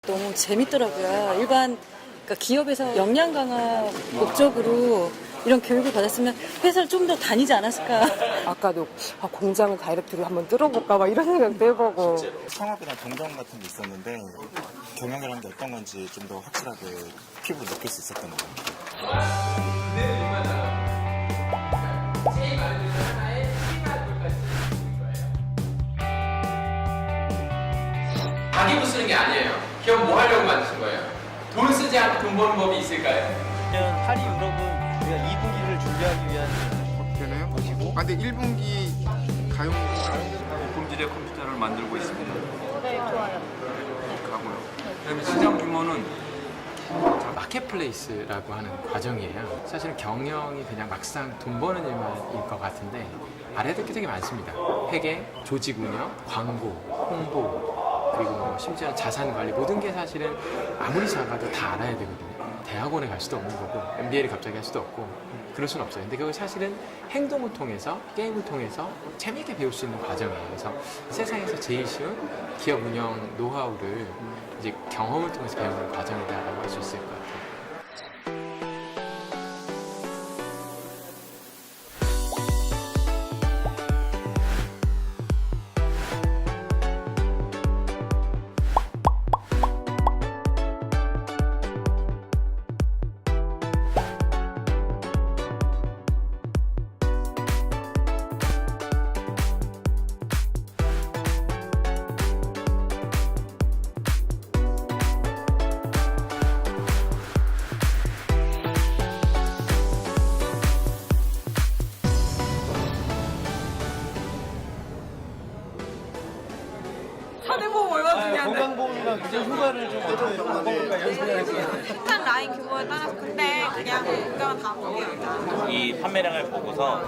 너무 재밌더라고요. 일반 그러니까 기업에서 역량 강화 목적으로 이런 교육을 받았으면 회사를 좀 더 다니지 않았을까. 아까도 공장을 다이렉트로 한번 뚫어볼까 막 이런 생각도 해보고. 창업이랑 동경 같은 게 있었는데 경영이라는 게 어떤 건지 좀 더 확실하게 피부로 느낄 수 있었던 것 같아요. 자기 부 쓰는 게 아니에요. 기업 뭐 하려고 만드신 거예요? 돈 쓰지 않고 돈 버는 법이 있을까요? 파리 유럽은 우리가 2분기를 준비하기 위한 되나요? 근데 1분기 가용 고품질의 컴퓨터를 만들고 있습니다. 네, 좋아요. 가고요. 그다음에 시장 규모는 마켓플레이스라고 하는 과정이에요. 사실은 경영이 그냥 막상 돈 버는 일만일 것 같은데 알아야 될 게 되게 많습니다. 회계, 조직 운영, 광고, 홍보, 그리고 뭐 심지어 자산 관리 모든 게 사실은 아무리 작아도 다 알아야 되거든요. 대학원에 갈 수도 없는 거고 MBA를 갑자기 할 수도 없고 그럴 수는 없어요. 근데 그걸 사실은 행동을 통해서 게임을 통해서 재미있게 배울 수 있는 과정이에요. 그래서 세상에서 제일 쉬운 기업 운영 노하우를 이제 경험을 통해서 배우는 과정이다라고 할 수 있을 것 같아요. 건강보험이랑 그제 휴가를 좀 어떻게 바꿔볼까 연습해야겠어요. 식당 라인 규모에 따라서 근데 그냥 물가가 다 무게였다. 이 판매량을 보고서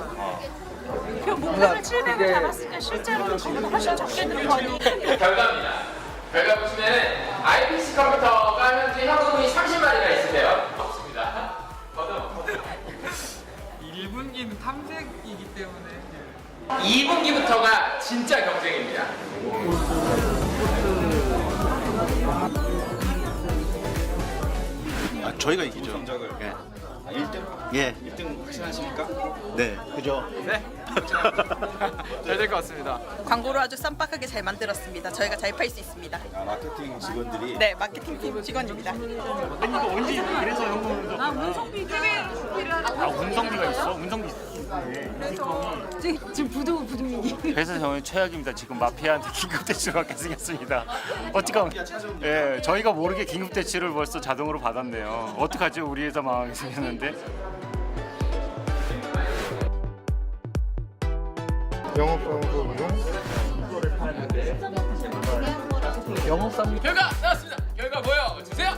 그 목표를 700을 잡았으니까 실제로는 저보다 훨씬 적게 든 거니. 결과입니다. 결과 보시면은 IPC 컴퓨터가 현재 현금이 30만이나 있으세요. 없습니다. 1분기는 탐색이기 때문에 2분기부터가 진짜 경쟁입니다. 저희가 이기죠. 성적을. 예. 1등? 예. 1등 확신하십니까? 네. 그죠? 네. 잘 될 것 같습니다. 광고를 아주 쌈박하게 잘 만들었습니다. 저희가 잘 팔 수 있습니다. 마케팅 직원들이 네, 마케팅팀 직원입니다. 언제 이래서 현금을 좀. 운송비가 필요하다고. 운송비가 있어? 운송비 지금 부동이기. 회사 경영 최악입니다. 지금 마피아한테 긴급 대출을 받게 생겼습니다. 어떡하면 예, 저희가 모르게 긴급 대출을 벌써 자동으로 받았네요. 어떡하죠? 우리 회사 망하게 생겼는데. 영업사무소 운영 결과 나왔습니다. 결과 보여주세요.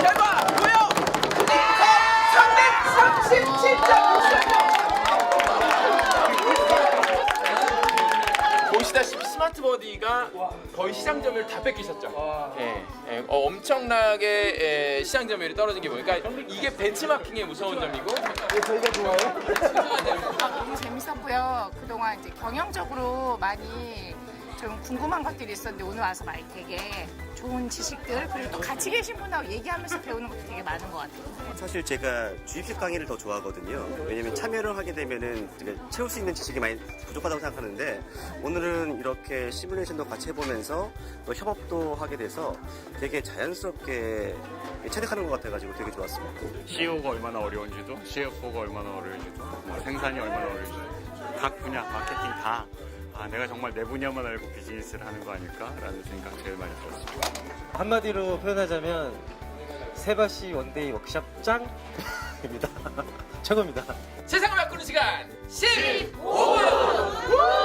결과 보여. 337.6. 보시다시피 스마트버디가 거의 시장 점유율 다 뺏기셨죠. 엄청나게 시장 점유율이 떨어진 게 보니까 이게 벤치마킹의 무서운 점이고. 저희가 좋아요? 너무 재밌었고요. 그동안 이제 경영적으로 많이 좀 궁금한 것들이 있었는데 오늘 와서 많이 되게 좋은 지식들 그리고 또 같이 계신 분하고 얘기하면서 배우는 것도 되게 많은 것 같아요. 사실 제가 주입식 강의를 더 좋아하거든요. 왜냐면 참여를 하게 되면은 채울 수 있는 지식이 많이 부족하다고 생각하는데 오늘은 이렇게 시뮬레이션도 같이 해보면서 또 협업도 하게 돼서 되게 자연스럽게 체득하는 것 같아가지고 되게 좋았습니다. CEO가 얼마나 어려운지도, CFO가 얼마나 어려운지도, 생산이 얼마나 어려운지도 각 분야 마케팅 다 내가 정말 내 분야만 알고 비즈니스를 하는 거 아닐까라는 생각 제일 많이 들었습니다. 한마디로 표현하자면 세바시 원데이 워크샵 짱입니다. 최고입니다. 세상을 바꾸는 시간 15분.